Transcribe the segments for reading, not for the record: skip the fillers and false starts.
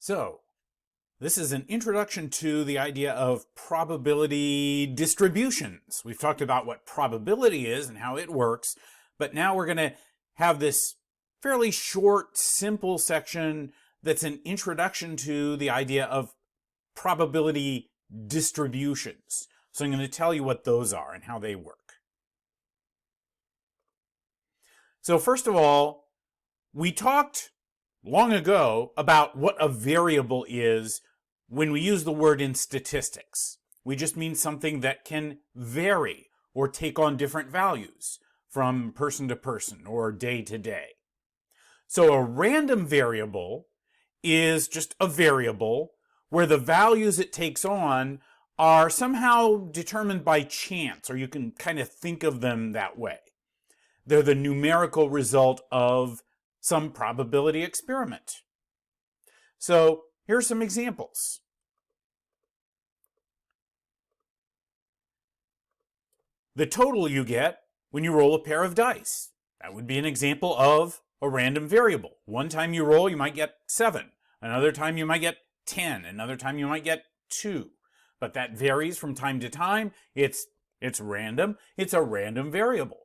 So, this is an introduction to the idea of probability distributions. We've talked about what probability is and how it works, but now we're going to have this fairly short, simple section that's an introduction to the idea of probability distributions. So I'm going to tell you what those are and how they work. So first of all, we talked long ago about what a variable is when we use the word in statistics. We just mean something that can vary or take on different values from person to person or day to day. So a random variable is just a variable where the values it takes on are somehow determined by chance, or you can kind of think of them that way. They're the numerical result of some probability experiment. So here are some examples. The total you get when you roll a pair of dice. That would be an example of a random variable. One time you roll, you might get 7. Another time you might get 10. Another time you might get 2. But that varies from time to time. It's random. It's a random variable.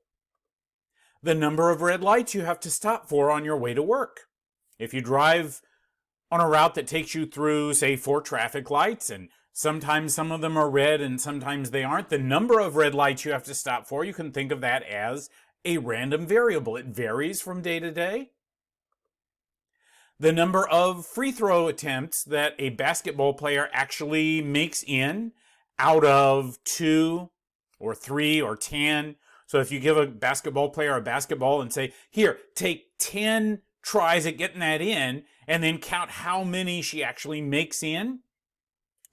The number of red lights you have to stop for on your way to work. If you drive on a route that takes you through, say, 4 traffic lights, and sometimes some of them are red and sometimes they aren't, the number of red lights you have to stop for, you can think of that as a random variable. It varies from day to day. The number of free throw attempts that a basketball player actually makes out of 2 or 3 or 10. So if you give a basketball player a basketball and say, here, take 10 tries at getting that in, and then count how many she actually makes in.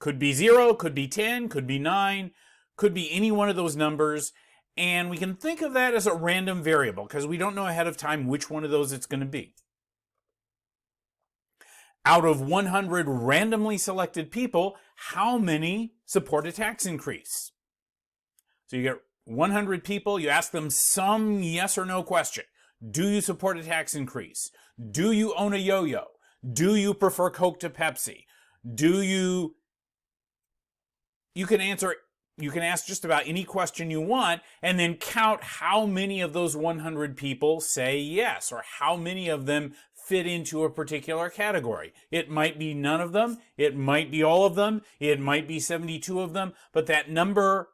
Could be 0, could be 10, could be 9, could be any one of those numbers. And we can think of that as a random variable because we don't know ahead of time which one of those it's going to be. Out of 100 randomly selected people, how many support a tax increase? So you get 100 people, you ask them some yes or no question. Do you support a tax increase? Do you own a yo-yo? Do you prefer Coke to Pepsi? You can ask just about any question you want and then count how many of those 100 people say yes, or how many of them fit into a particular category. It might be none of them, it might be all of them, it might be 72 of them, but that number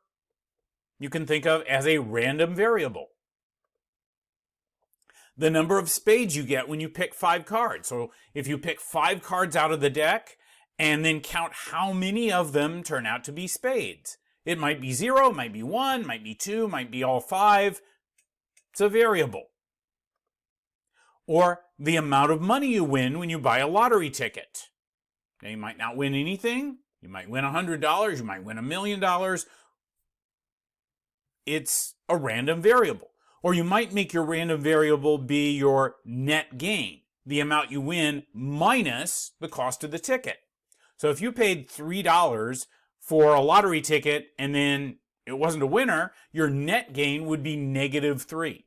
you can think of as a random variable. The number of spades you get when you pick 5 cards. So if you pick 5 cards out of the deck and then count how many of them turn out to be spades. It might be 0, might be 1, might be 2, might be all 5. It's a variable. Or the amount of money you win when you buy a lottery ticket. Now, you might not win anything. You might win $100. You might win $1 million. It's a random variable. Or you might make your random variable be your net gain, the amount you win minus the cost of the ticket. So if you paid $3 for a lottery ticket and then it wasn't a winner, your net gain would be -3.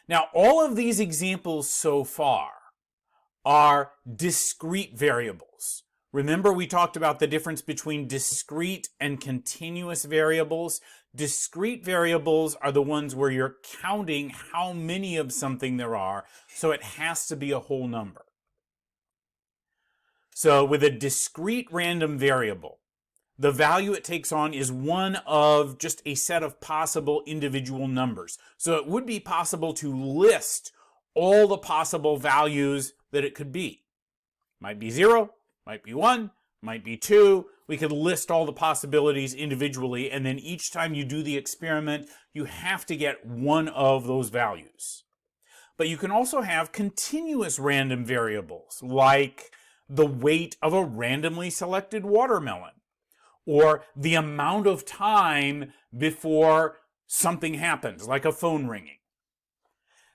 Now, all of these examples so far are discrete variables. Remember, we talked about the difference between discrete and continuous variables. Discrete variables are the ones where you're counting how many of something there are, so it has to be a whole number. So with a discrete random variable, the value it takes on is one of just a set of possible individual numbers. So it would be possible to list all the possible values that it could be. Might be 0, might be 1, might be 2. We could list all the possibilities individually, and then each time you do the experiment, you have to get one of those values. But you can also have continuous random variables, like the weight of a randomly selected watermelon, or the amount of time before something happens, like a phone ringing.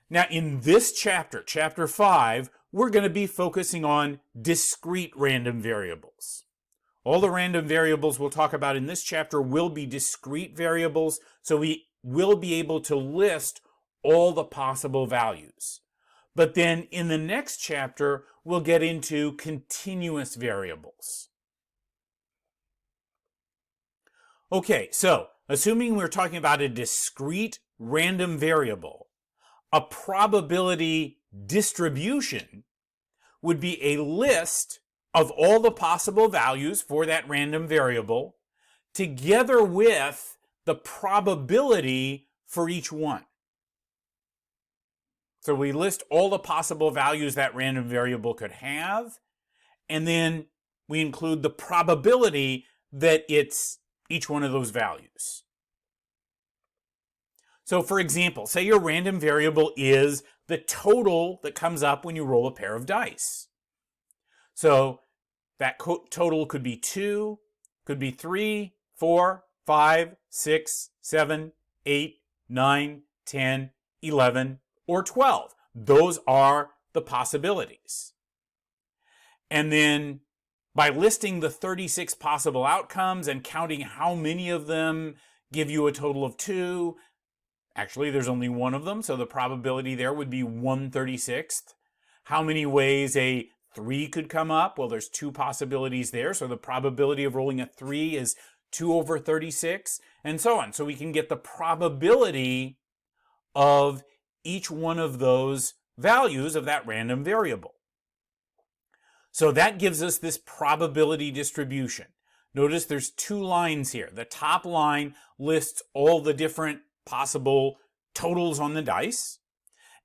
Now, in this chapter, chapter 5, we're going to be focusing on discrete random variables. All the random variables we'll talk about in this chapter will be discrete variables, so we will be able to list all the possible values. But then in the next chapter, we'll get into continuous variables. Okay, so assuming we're talking about a discrete random variable, a probability distribution would be a list of all the possible values for that random variable together with the probability for each one. So we list all the possible values that random variable could have, and then we include the probability that it's each one of those values. So for example, say your random variable is the total that comes up when you roll a pair of dice. So that total could be 2, could be 3, 4, 5, 6, 7, 8, 9, 10, 11, or 12. Those are the possibilities. And then by listing the 36 possible outcomes and counting how many of them give you a total of 2, actually there's only one of them, so the probability there would be 1/36. How many ways a 3 could come up? Well, there's 2 possibilities there, so the probability of rolling a 3 is 2/36, and so on. So we can get the probability of each one of those values of that random variable. So that gives us this probability distribution. Notice there's 2 lines here. The top line lists all the different possible totals on the dice,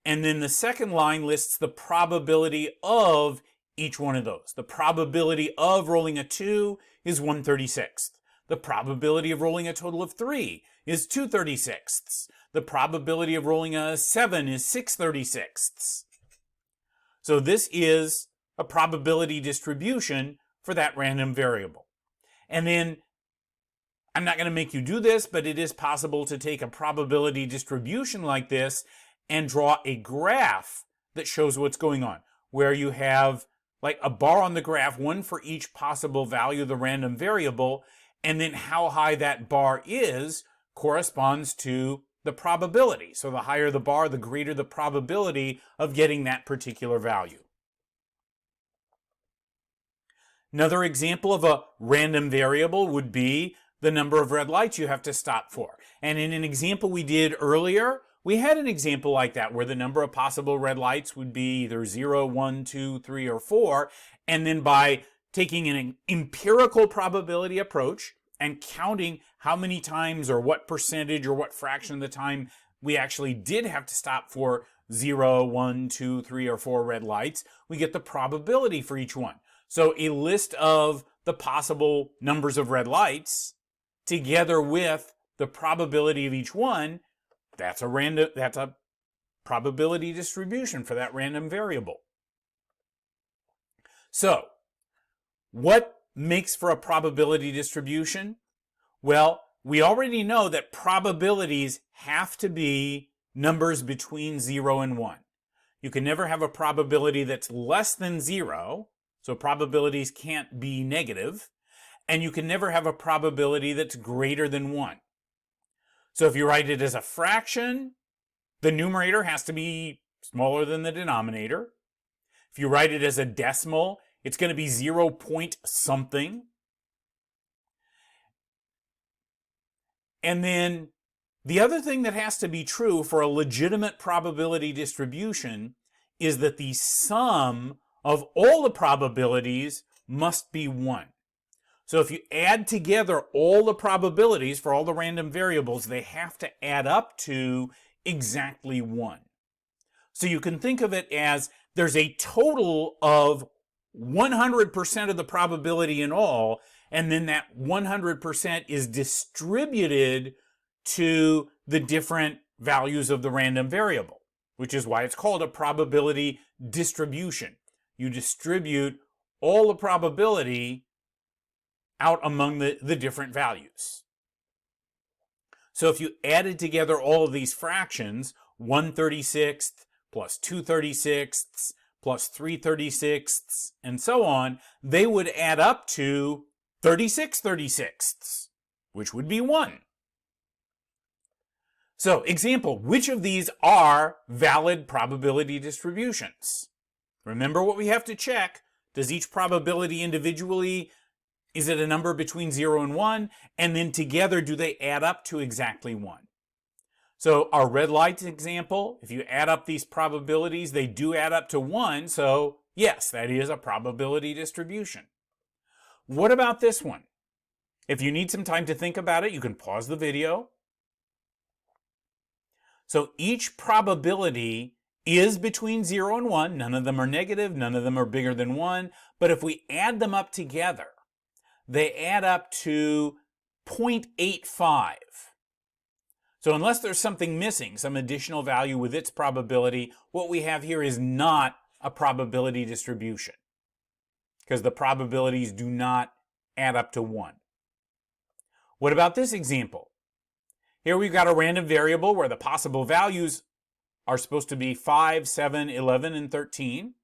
and then the second line lists the probability of each one of those. The probability of rolling a 2 is 1/36. The probability of rolling a total of 3 is 2/36. The probability of rolling a 7 is 6/36. So this is a probability distribution for that random variable. And then, I'm not going to make you do this, but it is possible to take a probability distribution like this and draw a graph that shows what's going on, where you have like a bar on the graph, one for each possible value of the random variable, and then how high that bar is corresponds to the probability. So the higher the bar, the greater the probability of getting that particular value. Another example of a random variable would be the number of red lights you have to stop for. And in an example we did earlier, we had an example like that where the number of possible red lights would be either 0, 1, 2, 3, or 4. And then by taking an empirical probability approach and counting how many times or what percentage or what fraction of the time we actually did have to stop for 0, 1, 2, 3, or 4 red lights, we get the probability for each one. So a list of the possible numbers of red lights together with the probability of each one, that's a probability distribution for that random variable. So, what makes for a probability distribution? Well, we already know that probabilities have to be numbers between 0 and 1. You can never have a probability that's less than 0, so probabilities can't be negative, and you can never have a probability that's greater than 1. So if you write it as a fraction, the numerator has to be smaller than the denominator. If you write it as a decimal, it's going to be 0 point something. And then the other thing that has to be true for a legitimate probability distribution is that the sum of all the probabilities must be 1. So if you add together all the probabilities for all the random variables, they have to add up to exactly 1. So you can think of it as there's a total of 100% of the probability in all, and then that 100% is distributed to the different values of the random variable, which is why it's called a probability distribution. You distribute all the probability out among the different values. So if you added together all of these fractions, 1/36 plus 2/36 plus 3/36, and so on, they would add up to 36/36, which would be 1. So, example, which of these are valid probability distributions? Remember what we have to check. Does each probability individually, is it a number between 0 and 1? And then together, do they add up to exactly 1? So our red lights example, if you add up these probabilities, they do add up to 1. So yes, that is a probability distribution. What about this one? If you need some time to think about it, you can pause the video. So each probability is between 0 and 1. None of them are negative. None of them are bigger than 1. But if we add them up together, they add up to 0.85. So unless there's something missing, some additional value with its probability, what we have here is not a probability distribution because the probabilities do not add up to 1. What about this example? Here we've got a random variable where the possible values are supposed to be 5, 7, 11, and 13.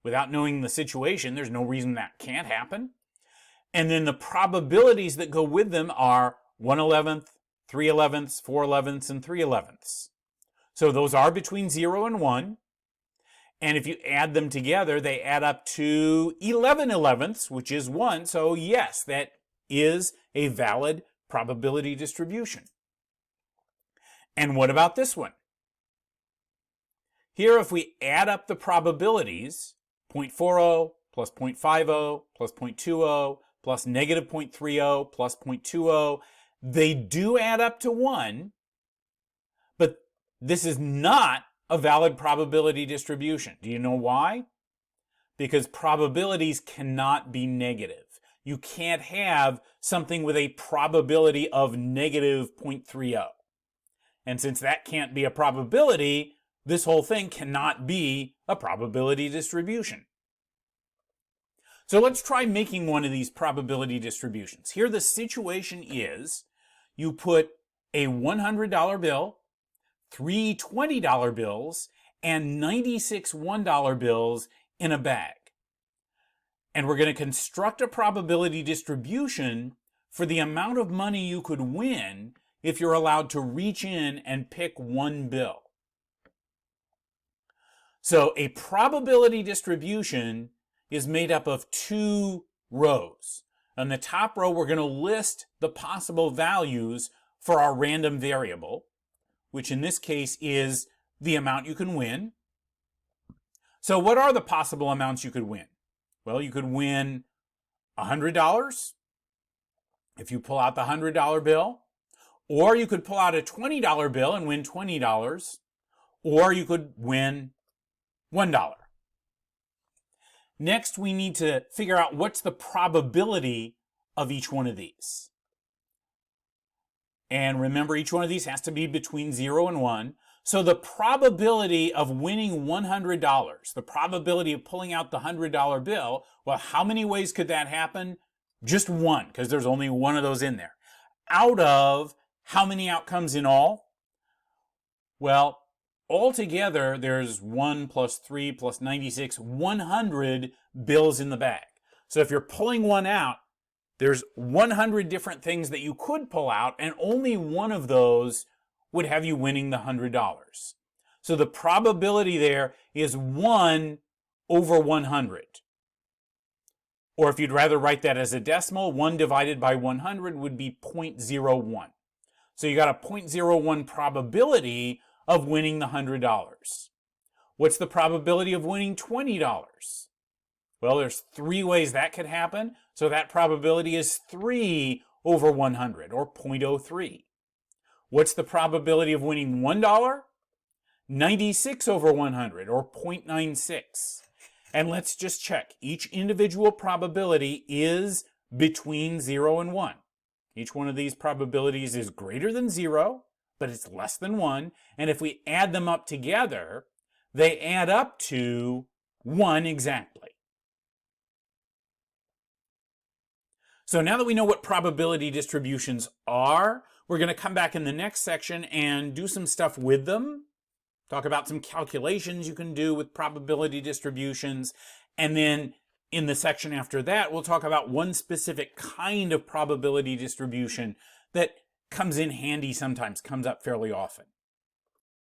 Without knowing the situation, there's no reason that can't happen. And then the probabilities that go with them are 1/11, 3/11, 4/11, and 3/11. So those are between 0 and 1. And if you add them together, they add up to 11/11, which is 1. So yes, that is a valid probability distribution. And what about this one? Here, if we add up the probabilities, 0.40 plus 0.50 plus 0.20 plus negative 0.30 plus 0.20, they do add up to 1, but this is not a valid probability distribution. Do you know why? Because probabilities cannot be negative. You can't have something with a probability of negative 0.30. And since that can't be a probability, this whole thing cannot be a probability distribution. So let's try making one of these probability distributions. Here the situation is you put a $100 bill, 3 $20 bills, and 96 $1 bills in a bag. And we're going to construct a probability distribution for the amount of money you could win if you're allowed to reach in and pick one bill. So a probability distribution is made up of 2 rows. On the top row, we're going to list the possible values for our random variable, which in this case is the amount you can win. So what are the possible amounts you could win? Well, you could win $100 if you pull out the $100 bill, or you could pull out a $20 bill and win $20, or you could win $1. Next, we need to figure out what's the probability of each one of these. And remember, each one of these has to be between 0 and 1. So the probability of winning $100, the probability of pulling out the $100 bill, well, how many ways could that happen? Just one, because there's only one of those in there. Out of how many outcomes in all? Well, altogether, there's 1 plus 3 plus 96, 100 bills in the bag. So if you're pulling one out, there's 100 different things that you could pull out, and only one of those would have you winning the $100. So the probability there is 1 over 100. Or if you'd rather write that as a decimal, 1 divided by 100 would be 0.01. So you got a 0.01 probability of winning the $100. What's the probability of winning $20? Well, there's 3 ways that could happen. So that probability is 3 over 100, or 0.03. What's the probability of winning $1? 96 over 100, or 0.96. And let's just check. Each individual probability is between 0 and 1. Each one of these probabilities is greater than 0, but it's less than 1. And if we add them up together, they add up to 1 exactly. So now that we know what probability distributions are, we're going to come back in the next section and do some stuff with them. Talk about some calculations you can do with probability distributions. And then in the section after that, we'll talk about one specific kind of probability distribution that comes in handy sometimes, comes up fairly often.